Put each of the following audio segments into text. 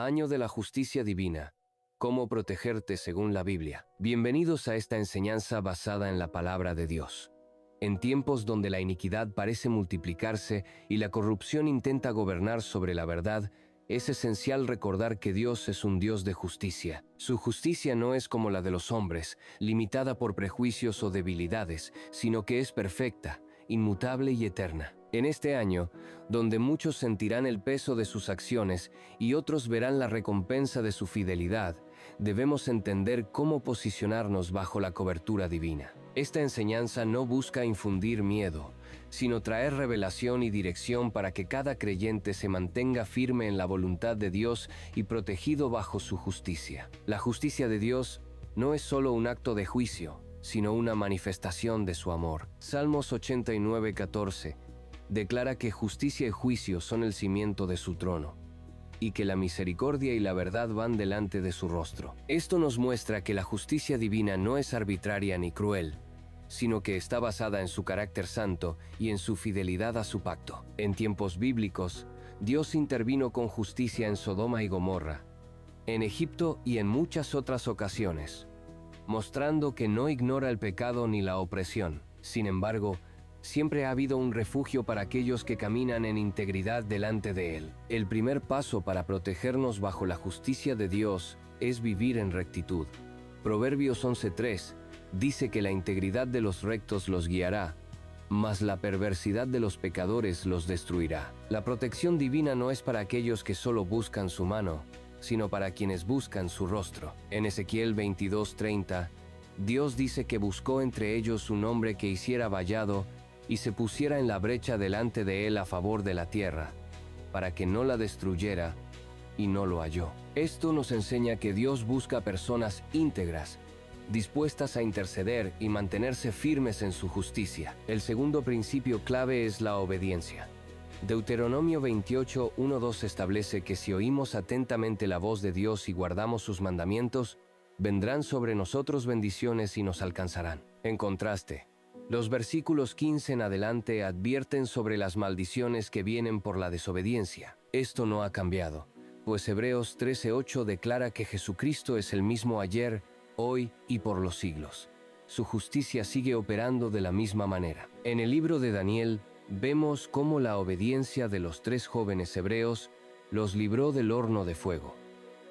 Año de la Justicia Divina. Cómo protegerte según la Biblia. Bienvenidos a esta enseñanza basada en la palabra de Dios. En tiempos donde la iniquidad parece multiplicarse y la corrupción intenta gobernar sobre la verdad, es esencial recordar que Dios es un Dios de justicia. Su justicia no es como la de los hombres, limitada por prejuicios o debilidades, sino que es perfecta, inmutable y eterna. En este año, donde muchos sentirán el peso de sus acciones y otros verán la recompensa de su fidelidad, debemos entender cómo posicionarnos bajo la cobertura divina. Esta enseñanza no busca infundir miedo, sino traer revelación y dirección para que cada creyente se mantenga firme en la voluntad de Dios y protegido bajo su justicia. La justicia de Dios no es solo un acto de juicio, sino una manifestación de su amor. Salmos 89:14 declara que justicia y juicio son el cimiento de su trono, y que la misericordia y la verdad van delante de su rostro. Esto nos muestra que la justicia divina no es arbitraria ni cruel, sino que está basada en su carácter santo y en su fidelidad a su pacto. En tiempos bíblicos, Dios intervino con justicia en Sodoma y Gomorra, en Egipto y en muchas otras ocasiones, mostrando que no ignora el pecado ni la opresión. Sin embargo, siempre ha habido un refugio para aquellos que caminan en integridad delante de Él. El primer paso para protegernos bajo la justicia de Dios es vivir en rectitud. Proverbios 11:3 dice que la integridad de los rectos los guiará, mas la perversidad de los pecadores los destruirá. La protección divina no es para aquellos que solo buscan su mano, sino para quienes buscan su rostro. En Ezequiel 22:30, Dios dice que buscó entre ellos un hombre que hiciera vallado y se pusiera en la brecha delante de él a favor de la tierra, para que no la destruyera, y no lo halló. Esto nos enseña que Dios busca personas íntegras, dispuestas a interceder y mantenerse firmes en su justicia. El segundo principio clave es la obediencia. Deuteronomio 28:1-2 establece que si oímos atentamente la voz de Dios y guardamos sus mandamientos, vendrán sobre nosotros bendiciones y nos alcanzarán. En contraste, los versículos 15 en adelante advierten sobre las maldiciones que vienen por la desobediencia. Esto no ha cambiado, pues Hebreos 13:8 declara que Jesucristo es el mismo ayer, hoy y por los siglos. Su justicia sigue operando de la misma manera. En el libro de Daniel, vemos cómo la obediencia de los 3 jóvenes hebreos los libró del horno de fuego,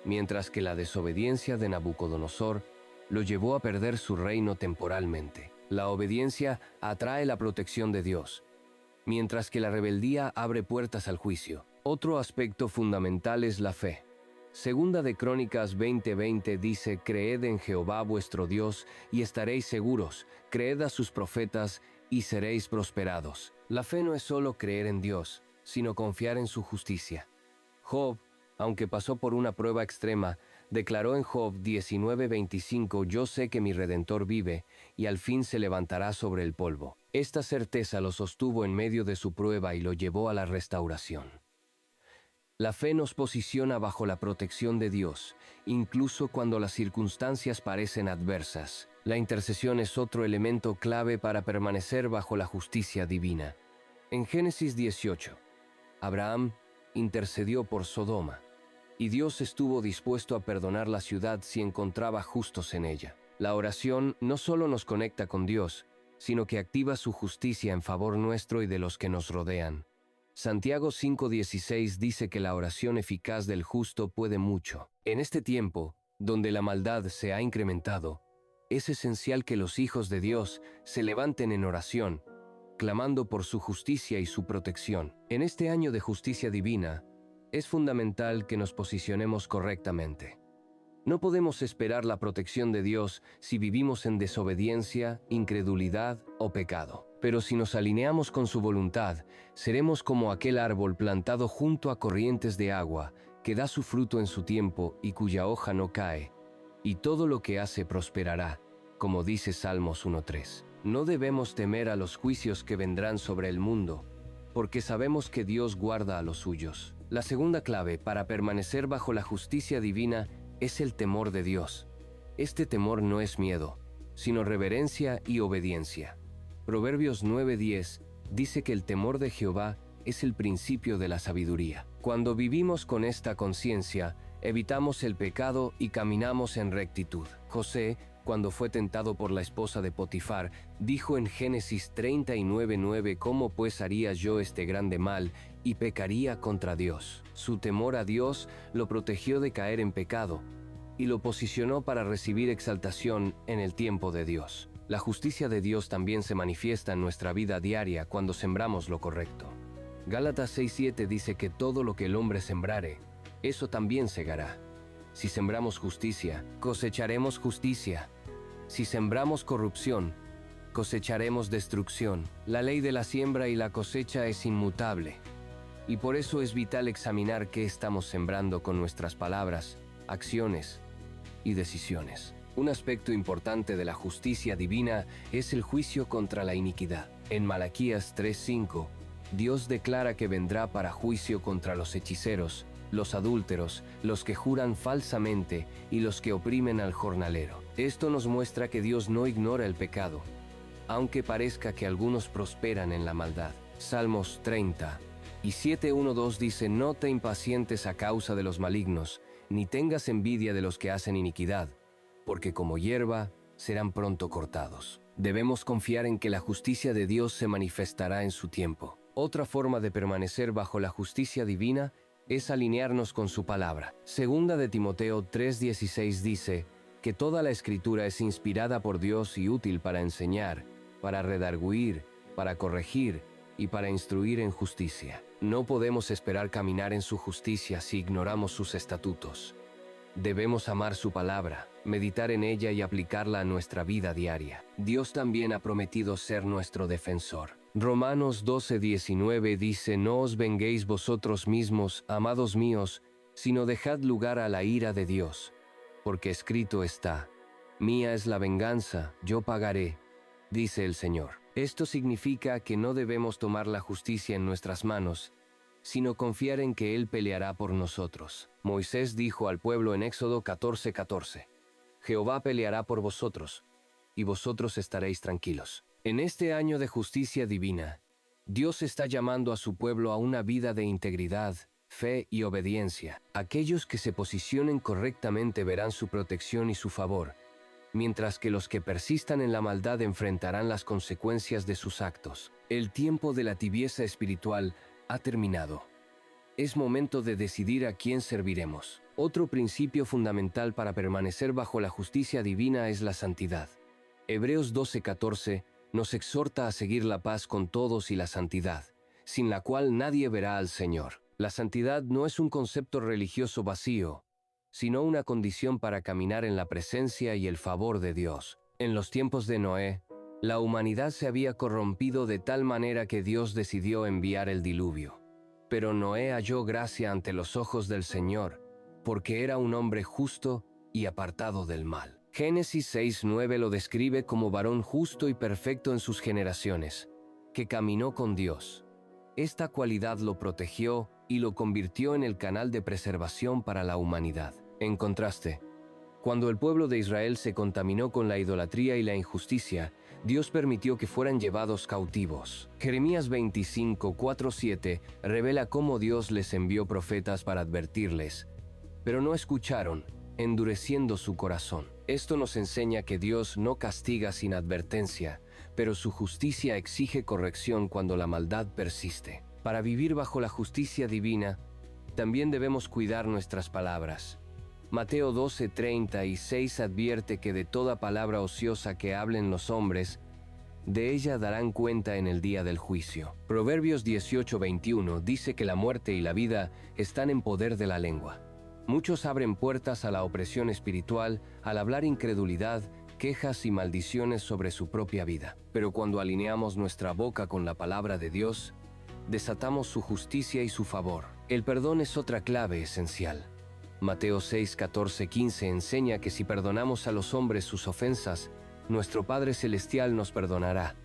mientras que la desobediencia de Nabucodonosor lo llevó a perder su reino temporalmente. La obediencia atrae la protección de Dios, mientras que la rebeldía abre puertas al juicio. Otro aspecto fundamental es la fe. Segunda de Crónicas 20:20 dice: «Creed en Jehová vuestro Dios y estaréis seguros, creed a sus profetas y seréis prosperados». La fe no es solo creer en Dios, sino confiar en su justicia. Job, aunque pasó por una prueba extrema, declaró en Job 19:25: «Yo sé que mi Redentor vive, y al fin se levantará sobre el polvo». Esta certeza lo sostuvo en medio de su prueba y lo llevó a la restauración. La fe nos posiciona bajo la protección de Dios, incluso cuando las circunstancias parecen adversas. La intercesión es otro elemento clave para permanecer bajo la justicia divina. En Génesis 18, Abraham intercedió por Sodoma, y Dios estuvo dispuesto a perdonar la ciudad si encontraba justos en ella. La oración no solo nos conecta con Dios, sino que activa su justicia en favor nuestro y de los que nos rodean. Santiago 5:16 dice que la oración eficaz del justo puede mucho. En este tiempo, donde la maldad se ha incrementado, es esencial que los hijos de Dios se levanten en oración, clamando por su justicia y su protección. En este año de justicia divina, es fundamental que nos posicionemos correctamente. No podemos esperar la protección de Dios si vivimos en desobediencia, incredulidad o pecado. Pero si nos alineamos con su voluntad, seremos como aquel árbol plantado junto a corrientes de agua, que da su fruto en su tiempo y cuya hoja no cae, y todo lo que hace prosperará, como dice Salmos 1:3. No debemos temer a los juicios que vendrán sobre el mundo, porque sabemos que Dios guarda a los suyos. La segunda clave para permanecer bajo la justicia divina es el temor de Dios. Este temor no es miedo, sino reverencia y obediencia. Proverbios 9:10 dice que el temor de Jehová es el principio de la sabiduría. Cuando vivimos con esta conciencia, evitamos el pecado y caminamos en rectitud. José, cuando fue tentado por la esposa de Potifar, dijo en Génesis 39:9: ¿Cómo pues haría yo este grande mal y pecaría contra Dios? Su temor a Dios lo protegió de caer en pecado y lo posicionó para recibir exaltación en el tiempo de Dios. La justicia de Dios también se manifiesta en nuestra vida diaria cuando sembramos lo correcto. Gálatas 6:7 dice que todo lo que el hombre sembrare, eso también segará. Si sembramos justicia, cosecharemos justicia. Si sembramos corrupción, cosecharemos destrucción. La ley de la siembra y la cosecha es inmutable, y por eso es vital examinar qué estamos sembrando con nuestras palabras, acciones y decisiones. Un aspecto importante de la justicia divina es el juicio contra la iniquidad. En Malaquías 3:5, Dios declara que vendrá para juicio contra los hechiceros, los adúlteros, los que juran falsamente y los que oprimen al jornalero. Esto nos muestra que Dios no ignora el pecado, aunque parezca que algunos prosperan en la maldad. Salmos 30 y 7:1-2 dice: No te impacientes a causa de los malignos, ni tengas envidia de los que hacen iniquidad, porque como hierba serán pronto cortados. Debemos confiar en que la justicia de Dios se manifestará en su tiempo. Otra forma de permanecer bajo la justicia divina es alinearnos con su palabra. Segunda de Timoteo 3:16 dice que toda la escritura es inspirada por Dios y útil para enseñar, para redarguir, para corregir y para instruir en justicia. No podemos esperar caminar en su justicia si ignoramos sus estatutos. Debemos amar su palabra, meditar en ella y aplicarla a nuestra vida diaria. Dios también ha prometido ser nuestro defensor. Romanos 12:19 dice: No os venguéis vosotros mismos, amados míos, sino dejad lugar a la ira de Dios, porque escrito está: Mía es la venganza, yo pagaré, dice el Señor. Esto significa que no debemos tomar la justicia en nuestras manos, sino confiar en que Él peleará por nosotros. Moisés dijo al pueblo en Éxodo 14:14: Jehová peleará por vosotros, y vosotros estaréis tranquilos. En este año de justicia divina, Dios está llamando a su pueblo a una vida de integridad, fe y obediencia. Aquellos que se posicionen correctamente verán su protección y su favor, mientras que los que persistan en la maldad enfrentarán las consecuencias de sus actos. El tiempo de la tibieza espiritual ha terminado. Es momento de decidir a quién serviremos. Otro principio fundamental para permanecer bajo la justicia divina es la santidad. Hebreos 12:14 nos exhorta a seguir la paz con todos y la santidad, sin la cual nadie verá al Señor. La santidad no es un concepto religioso vacío, sino una condición para caminar en la presencia y el favor de Dios. En los tiempos de Noé, la humanidad se había corrompido de tal manera que Dios decidió enviar el diluvio. Pero Noé halló gracia ante los ojos del Señor, porque era un hombre justo y apartado del mal. Génesis 6:9 lo describe como varón justo y perfecto en sus generaciones, que caminó con Dios. Esta cualidad lo protegió y lo convirtió en el canal de preservación para la humanidad. En contraste, cuando el pueblo de Israel se contaminó con la idolatría y la injusticia, Dios permitió que fueran llevados cautivos. Jeremías 25:4-7 revela cómo Dios les envió profetas para advertirles, pero no escucharon, endureciendo su corazón. Esto nos enseña que Dios no castiga sin advertencia, pero su justicia exige corrección cuando la maldad persiste. Para vivir bajo la justicia divina, también debemos cuidar nuestras palabras. Mateo 12:36 advierte que de toda palabra ociosa que hablen los hombres, de ella darán cuenta en el día del juicio. Proverbios 18:21 dice que la muerte y la vida están en poder de la lengua. Muchos abren puertas a la opresión espiritual al hablar incredulidad, quejas y maldiciones sobre su propia vida. Pero cuando alineamos nuestra boca con la palabra de Dios, desatamos su justicia y su favor. El perdón es otra clave esencial. Mateo 6:14-15 enseña que si perdonamos a los hombres sus ofensas, nuestro Padre Celestial nos perdonará.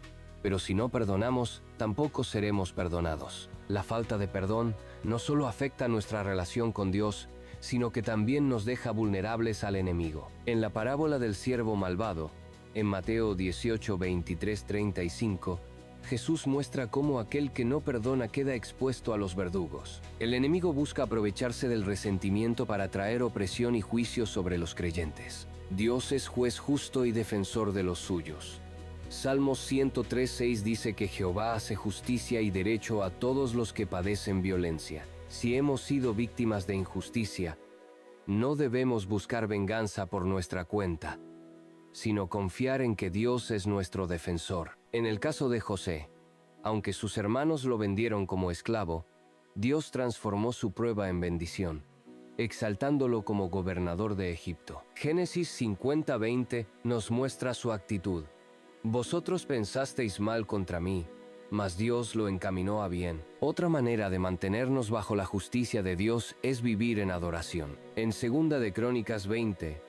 Pero si no perdonamos, tampoco seremos perdonados. La falta de perdón no solo afecta nuestra relación con Dios, sino que también nos deja vulnerables al enemigo. En la parábola del siervo malvado, en Mateo 18:23-35, Jesús muestra cómo aquel que no perdona queda expuesto a los verdugos. El enemigo busca aprovecharse del resentimiento para traer opresión y juicio sobre los creyentes. Dios es juez justo y defensor de los suyos. Salmos 103:6 dice que Jehová hace justicia y derecho a todos los que padecen violencia. Si hemos sido víctimas de injusticia, no debemos buscar venganza por nuestra cuenta, sino confiar en que Dios es nuestro defensor. En el caso de José, aunque sus hermanos lo vendieron como esclavo, Dios transformó su prueba en bendición, exaltándolo como gobernador de Egipto. Génesis 50:20 nos muestra su actitud. Vosotros pensasteis mal contra mí, mas Dios lo encaminó a bien. Otra manera de mantenernos bajo la justicia de Dios es vivir en adoración. En 2 de Crónicas 20,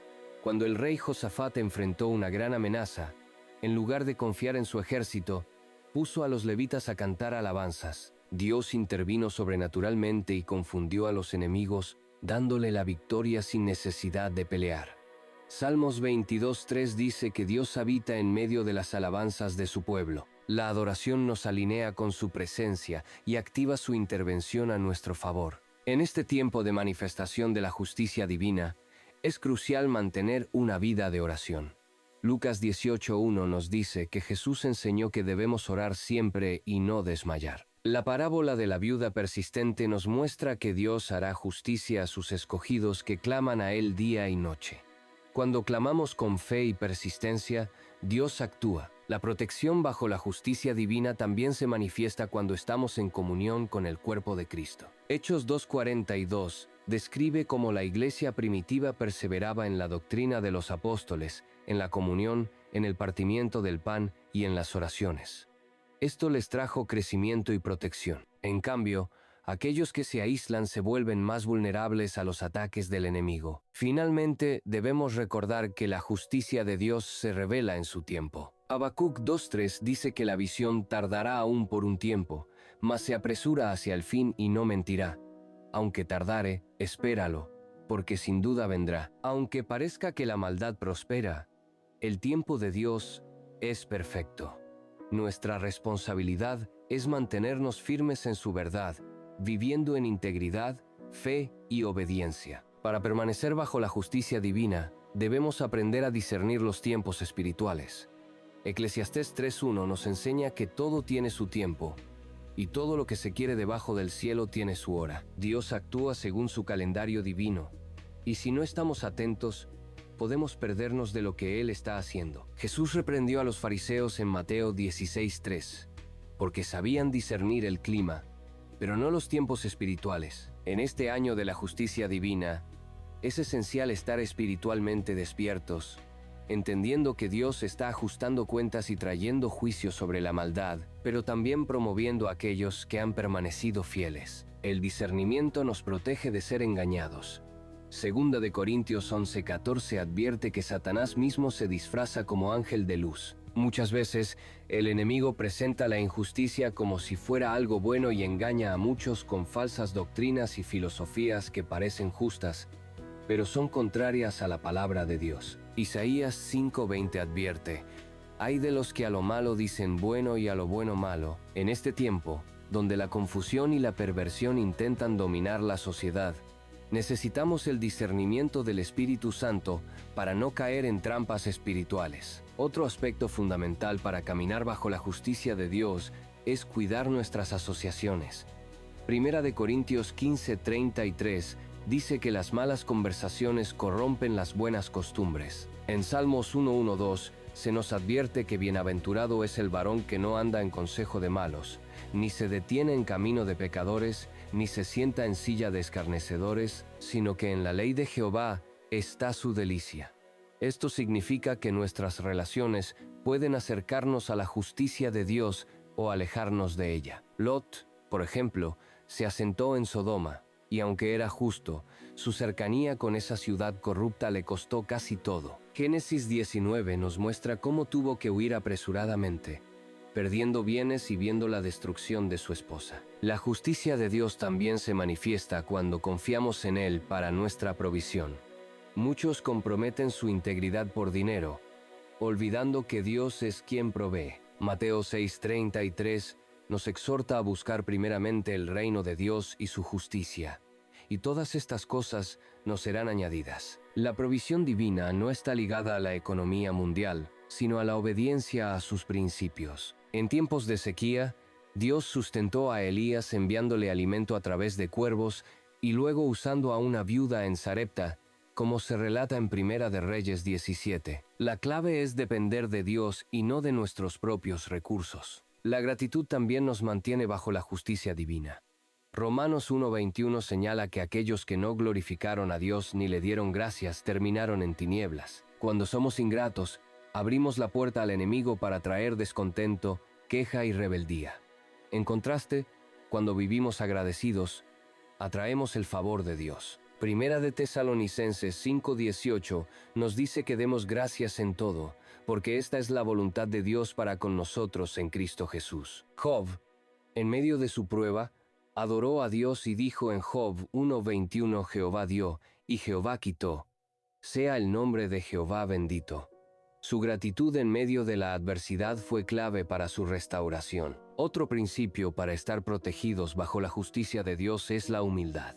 cuando el rey Josafat enfrentó una gran amenaza, en lugar de confiar en su ejército, puso a los levitas a cantar alabanzas. Dios intervino sobrenaturalmente y confundió a los enemigos, dándole la victoria sin necesidad de pelear. Salmos 22:3 dice que Dios habita en medio de las alabanzas de su pueblo. La adoración nos alinea con su presencia y activa su intervención a nuestro favor. En este tiempo de manifestación de la justicia divina, es crucial mantener una vida de oración. Lucas 18:1 nos dice que Jesús enseñó que debemos orar siempre y no desmayar. La parábola de la viuda persistente nos muestra que Dios hará justicia a sus escogidos que claman a Él día y noche. Cuando clamamos con fe y persistencia, Dios actúa. La protección bajo la justicia divina también se manifiesta cuando estamos en comunión con el cuerpo de Cristo. Hechos 2:42 describe cómo la iglesia primitiva perseveraba en la doctrina de los apóstoles, en la comunión, en el partimiento del pan y en las oraciones. Esto les trajo crecimiento y protección. En cambio, aquellos que se aíslan se vuelven más vulnerables a los ataques del enemigo. Finalmente, debemos recordar que la justicia de Dios se revela en su tiempo. Habacuc 2:3 dice que la visión tardará aún por un tiempo, mas se apresura hacia el fin y no mentirá. Aunque tardare, espéralo, porque sin duda vendrá. Aunque parezca que la maldad prospera, el tiempo de Dios es perfecto. Nuestra responsabilidad es mantenernos firmes en su verdad, viviendo en integridad, fe y obediencia. Para permanecer bajo la justicia divina, debemos aprender a discernir los tiempos espirituales. Eclesiastés 3:1 nos enseña que todo tiene su tiempo, y todo lo que se quiere debajo del cielo tiene su hora. Dios actúa según su calendario divino, y si no estamos atentos, podemos perdernos de lo que Él está haciendo. Jesús reprendió a los fariseos en Mateo 16:3, porque sabían discernir el clima, pero no los tiempos espirituales. En este año de la justicia divina, es esencial estar espiritualmente despiertos, entendiendo que Dios está ajustando cuentas y trayendo juicio sobre la maldad, pero también promoviendo a aquellos que han permanecido fieles. El discernimiento nos protege de ser engañados. 2 de Corintios 11:14 advierte que Satanás mismo se disfraza como ángel de luz. Muchas veces, el enemigo presenta la injusticia como si fuera algo bueno y engaña a muchos con falsas doctrinas y filosofías que parecen justas, pero son contrarias a la palabra de Dios. Isaías 5:20 advierte: «Ay de los que a lo malo dicen bueno y a lo bueno malo». En este tiempo, donde la confusión y la perversión intentan dominar la sociedad, necesitamos el discernimiento del Espíritu Santo para no caer en trampas espirituales. Otro aspecto fundamental para caminar bajo la justicia de Dios es cuidar nuestras asociaciones. 1 de Corintios 15:33 dice que las malas conversaciones corrompen las buenas costumbres. En Salmos 1:1-2 se nos advierte que bienaventurado es el varón que no anda en consejo de malos, ni se detiene en camino de pecadores, ni se sienta en silla de escarnecedores, sino que en la ley de Jehová está su delicia. Esto significa que nuestras relaciones pueden acercarnos a la justicia de Dios o alejarnos de ella. Lot, por ejemplo, se asentó en Sodoma, y aunque era justo, su cercanía con esa ciudad corrupta le costó casi todo. Génesis 19 nos muestra cómo tuvo que huir apresuradamente, perdiendo bienes y viendo la destrucción de su esposa. La justicia de Dios también se manifiesta cuando confiamos en Él para nuestra provisión. Muchos comprometen su integridad por dinero, olvidando que Dios es quien provee. Mateo 6:33 nos exhorta a buscar primeramente el reino de Dios y su justicia, y todas estas cosas nos serán añadidas. La provisión divina no está ligada a la economía mundial, sino a la obediencia a sus principios. En tiempos de sequía, Dios sustentó a Elías enviándole alimento a través de cuervos y luego usando a una viuda en Sarepta, como se relata en Primera de Reyes 17. La clave es depender de Dios y no de nuestros propios recursos. La gratitud también nos mantiene bajo la justicia divina. Romanos 1:21 señala que aquellos que no glorificaron a Dios ni le dieron gracias terminaron en tinieblas. Cuando somos ingratos, abrimos la puerta al enemigo para traer descontento, queja y rebeldía. En contraste, cuando vivimos agradecidos, atraemos el favor de Dios. Primera de Tesalonicenses 5:18 nos dice que demos gracias en todo, porque esta es la voluntad de Dios para con nosotros en Cristo Jesús. Job, en medio de su prueba, adoró a Dios y dijo en Job 1:21: Jehová dio, y Jehová quitó. Sea el nombre de Jehová bendito. Su gratitud en medio de la adversidad fue clave para su restauración. Otro principio para estar protegidos bajo la justicia de Dios es la humildad.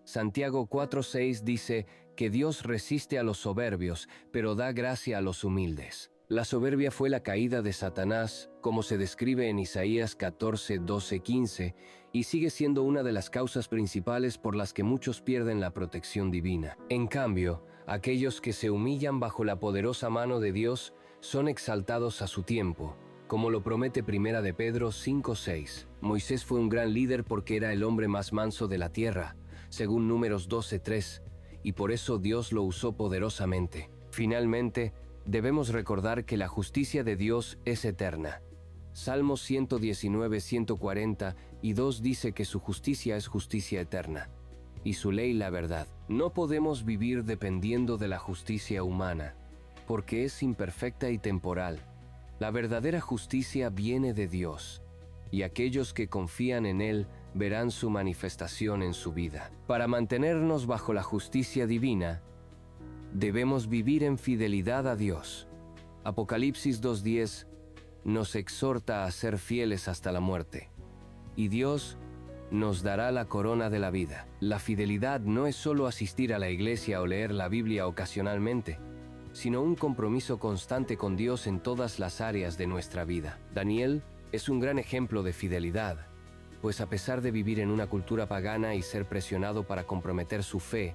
Santiago 4:6 dice que Dios resiste a los soberbios, pero da gracia a los humildes. La soberbia fue la caída de Satanás, como se describe en Isaías 14:12-15, y sigue siendo una de las causas principales por las que muchos pierden la protección divina. En cambio, aquellos que se humillan bajo la poderosa mano de Dios son exaltados a su tiempo, como lo promete Primera de Pedro 5:6. Moisés fue un gran líder porque era el hombre más manso de la tierra, según Números 12:3, y por eso Dios lo usó poderosamente. Finalmente, debemos recordar que la justicia de Dios es eterna. Salmos 119:140 dice que su justicia es justicia eterna, y su ley la verdad. No podemos vivir dependiendo de la justicia humana, porque es imperfecta y temporal. La verdadera justicia viene de Dios, y aquellos que confían en Él verán su manifestación en su vida. Para mantenernos bajo la justicia divina, debemos vivir en fidelidad a Dios. Apocalipsis 2:10 nos exhorta a ser fieles hasta la muerte, y Dios nos dará la corona de la vida. La fidelidad no es solo asistir a la iglesia o leer la Biblia ocasionalmente, sino un compromiso constante con Dios en todas las áreas de nuestra vida. Daniel es un gran ejemplo de fidelidad, pues a pesar de vivir en una cultura pagana y ser presionado para comprometer su fe,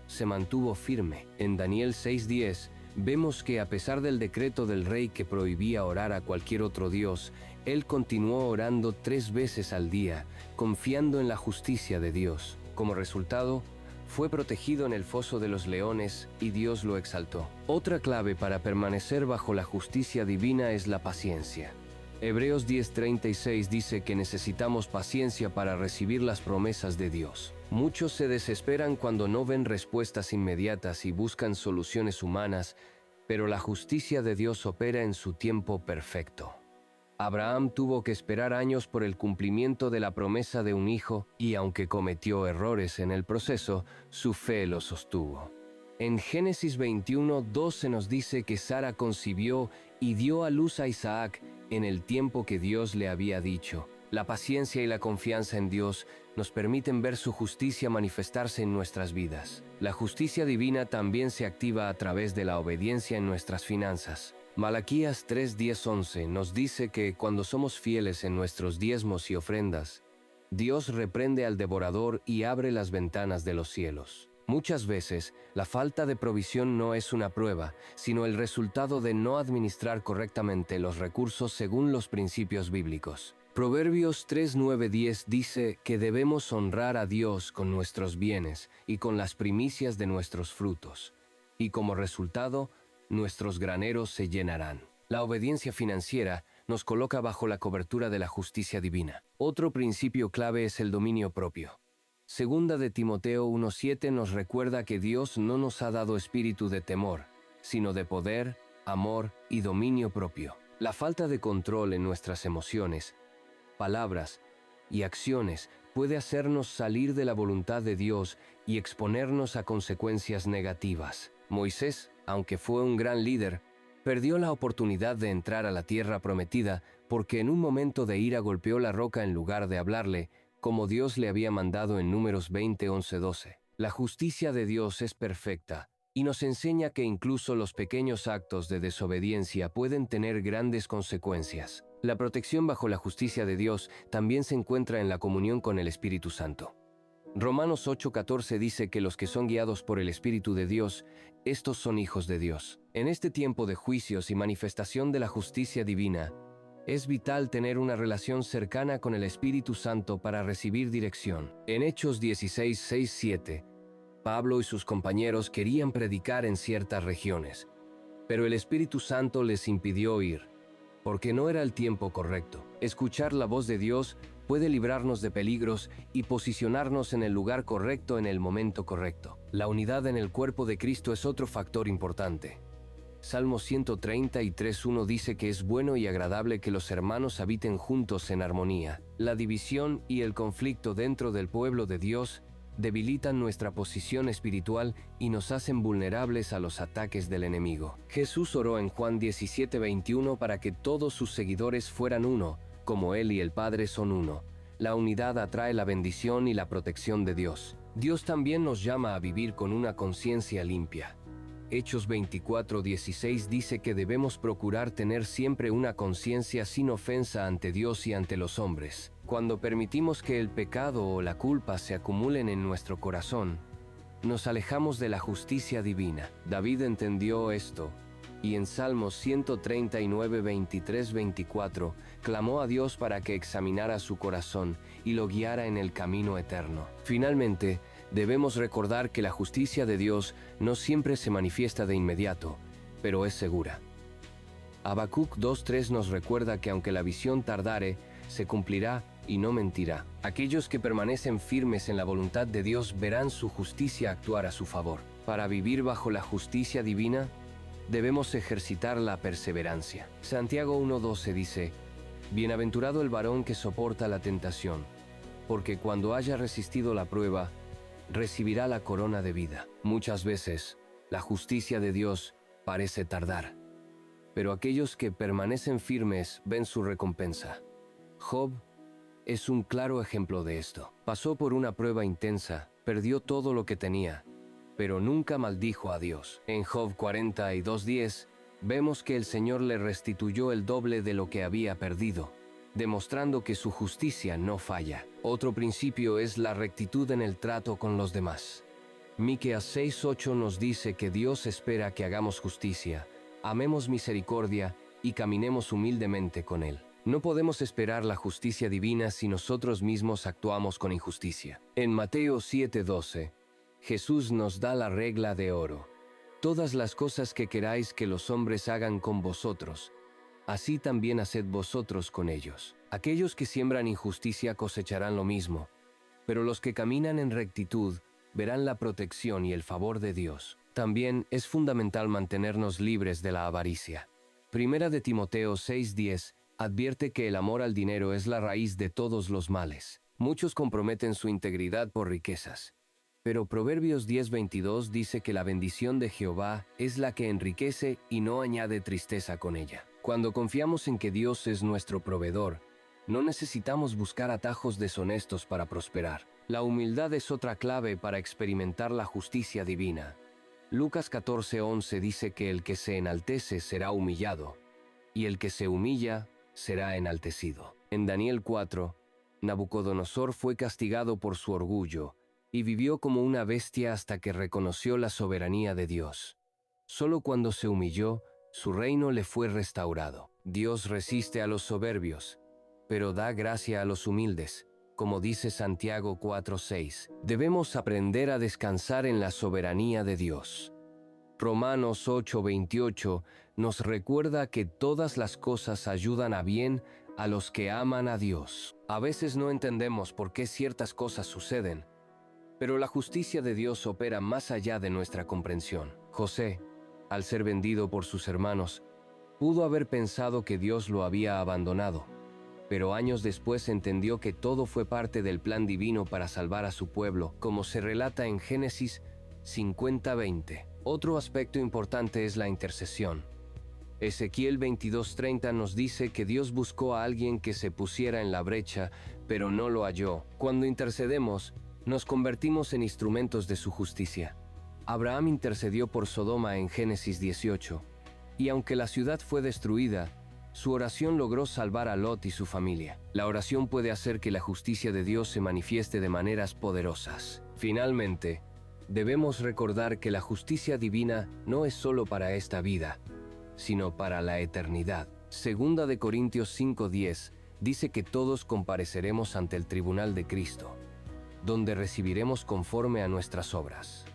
se mantuvo firme. En Daniel 6:10 vemos que a pesar del decreto del rey que prohibía orar a cualquier otro dios, él continuó orando 3 veces al día, confiando en la justicia de Dios. Como resultado, fue protegido en el foso de los leones y Dios lo exaltó. Otra clave para permanecer bajo la justicia divina es la paciencia. Hebreos 10:36 dice que necesitamos paciencia para recibir las promesas de Dios. Muchos se desesperan cuando no ven respuestas inmediatas y buscan soluciones humanas, pero la justicia de Dios opera en su tiempo perfecto. Abraham tuvo que esperar años por el cumplimiento de la promesa de un hijo, y aunque cometió errores en el proceso, su fe lo sostuvo. En Génesis 21:2 se nos dice que Sara concibió y dio a luz a Isaac en el tiempo que Dios le había dicho. La paciencia y la confianza en Dios nos permiten ver su justicia manifestarse en nuestras vidas. La justicia divina también se activa a través de la obediencia en nuestras finanzas. Malaquías 3:10-11 nos dice que cuando somos fieles en nuestros diezmos y ofrendas, Dios reprende al devorador y abre las ventanas de los cielos. Muchas veces, la falta de provisión no es una prueba, sino el resultado de no administrar correctamente los recursos según los principios bíblicos. Proverbios 3:9-10 dice que debemos honrar a Dios con nuestros bienes y con las primicias de nuestros frutos, y como resultado, nuestros graneros se llenarán. La obediencia financiera nos coloca bajo la cobertura de la justicia divina. Otro principio clave es el dominio propio. Segunda de Timoteo 1:7 nos recuerda que Dios no nos ha dado espíritu de temor, sino de poder, amor y dominio propio. La falta de control en nuestras emociones, palabras y acciones puede hacernos salir de la voluntad de Dios y exponernos a consecuencias negativas. Moisés, aunque fue un gran líder, Perdió la oportunidad de entrar a la tierra prometida porque en un momento de ira golpeó la roca en lugar de hablarle, como Dios le había mandado en Números 20, 11, 12. La justicia de Dios es perfecta y nos enseña que incluso los pequeños actos de desobediencia pueden tener grandes consecuencias. La protección bajo la justicia de Dios también se encuentra en la comunión con el Espíritu Santo. Romanos 8:14 dice que los que son guiados por el Espíritu de Dios, estos son hijos de Dios. En este tiempo de juicios y manifestación de la justicia divina, es vital tener una relación cercana con el Espíritu Santo para recibir dirección. En Hechos 16, 6, 7, Pablo y sus compañeros querían predicar en ciertas regiones, pero el Espíritu Santo les impidió ir, porque no era el tiempo correcto. Escuchar la voz de Dios puede librarnos de peligros y posicionarnos en el lugar correcto en el momento correcto. La unidad en el cuerpo de Cristo es otro factor importante. Salmo 133:1 dice que es bueno y agradable que los hermanos habiten juntos en armonía. La división y el conflicto dentro del pueblo de Dios debilitan nuestra posición espiritual y nos hacen vulnerables a los ataques del enemigo. Jesús oró en Juan 17:21 para que todos sus seguidores fueran uno, como Él y el Padre son uno. La unidad atrae la bendición y la protección de Dios. Dios también nos llama a vivir con una conciencia limpia. Hechos 24:16 dice que debemos procurar tener siempre una conciencia sin ofensa ante Dios y ante los hombres. Cuando permitimos que el pecado o la culpa se acumulen en nuestro corazón, nos alejamos de la justicia divina. David entendió esto, y en Salmos 139, 23, 24, clamó a Dios para que examinara su corazón y lo guiara en el camino eterno. Finalmente, debemos recordar que la justicia de Dios no siempre se manifiesta de inmediato, pero es segura. Habacuc 2:3 nos recuerda que aunque la visión tardare, se cumplirá y no mentirá. Aquellos que permanecen firmes en la voluntad de Dios verán su justicia actuar a su favor. Para vivir bajo la justicia divina, debemos ejercitar la perseverancia. Santiago 1:12 dice: Bienaventurado el varón que soporta la tentación, porque cuando haya resistido la prueba, recibirá la corona de vida. Muchas veces, la justicia de Dios parece tardar, pero aquellos que permanecen firmes ven su recompensa. Job es un claro ejemplo de esto. Pasó por una prueba intensa, perdió todo lo que tenía, pero nunca maldijo a Dios. En Job 42:10, vemos que el Señor le restituyó el doble de lo que había perdido, demostrando que su justicia no falla. Otro principio es la rectitud en el trato con los demás. Miqueas 6:8 nos dice que Dios espera que hagamos justicia, amemos misericordia y caminemos humildemente con Él. No podemos esperar la justicia divina si nosotros mismos actuamos con injusticia. En Mateo 7:12, Jesús nos da la regla de oro. Todas las cosas que queráis que los hombres hagan con vosotros, así también haced vosotros con ellos. Aquellos que siembran injusticia cosecharán lo mismo, pero los que caminan en rectitud verán la protección y el favor de Dios. También es fundamental mantenernos libres de la avaricia. Primera de Timoteo 6:10 advierte que el amor al dinero es la raíz de todos los males. Muchos comprometen su integridad por riquezas, pero Proverbios 10:22 dice que la bendición de Jehová es la que enriquece y no añade tristeza con ella. Cuando confiamos en que Dios es nuestro proveedor, no necesitamos buscar atajos deshonestos para prosperar. La humildad es otra clave para experimentar la justicia divina. Lucas 14:11 dice que el que se enaltece será humillado, y el que se humilla será enaltecido. En Daniel 4, Nabucodonosor fue castigado por su orgullo y vivió como una bestia hasta que reconoció la soberanía de Dios. Solo cuando se humilló, su reino le fue restaurado. Dios resiste a los soberbios, pero da gracia a los humildes, como dice Santiago 4:6. Debemos aprender a descansar en la soberanía de Dios. Romanos 8:28 nos recuerda que todas las cosas ayudan a bien a los que aman a Dios. A veces no entendemos por qué ciertas cosas suceden, pero la justicia de Dios opera más allá de nuestra comprensión. José, al ser vendido por sus hermanos, pudo haber pensado que Dios lo había abandonado, pero años después entendió que todo fue parte del plan divino para salvar a su pueblo, como se relata en Génesis 50:20. Otro aspecto importante es la intercesión. Ezequiel 22:30 nos dice que Dios buscó a alguien que se pusiera en la brecha, pero no lo halló. Cuando intercedemos, nos convertimos en instrumentos de su justicia. Abraham intercedió por Sodoma en Génesis 18, y aunque la ciudad fue destruida, su oración logró salvar a Lot y su familia. La oración puede hacer que la justicia de Dios se manifieste de maneras poderosas. Finalmente, debemos recordar que la justicia divina no es solo para esta vida, sino para la eternidad. Segunda de Corintios 5:10 dice que todos compareceremos ante el tribunal de Cristo, donde recibiremos conforme a nuestras obras.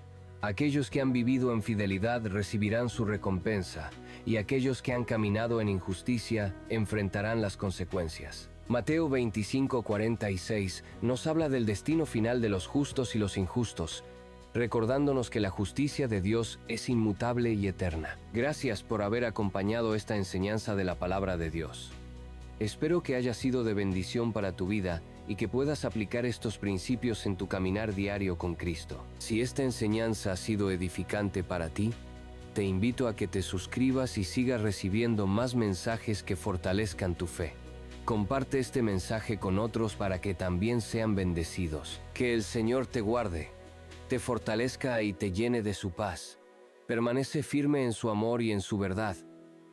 Aquellos que han vivido en fidelidad recibirán su recompensa, y aquellos que han caminado en injusticia enfrentarán las consecuencias. Mateo 25:46 nos habla del destino final de los justos y los injustos, recordándonos que la justicia de Dios es inmutable y eterna. Gracias por haber acompañado esta enseñanza de la palabra de Dios. Espero que haya sido de bendición para tu vida y que puedas aplicar estos principios en tu caminar diario con Cristo. Si esta enseñanza ha sido edificante para ti, te invito a que te suscribas y sigas recibiendo más mensajes que fortalezcan tu fe. Comparte este mensaje con otros para que también sean bendecidos. Que el Señor te guarde, te fortalezca y te llene de su paz. Permanece firme en su amor y en su verdad,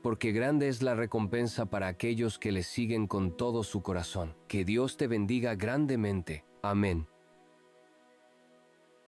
porque grande es la recompensa para aquellos que le siguen con todo su corazón. Que Dios te bendiga grandemente. Amén.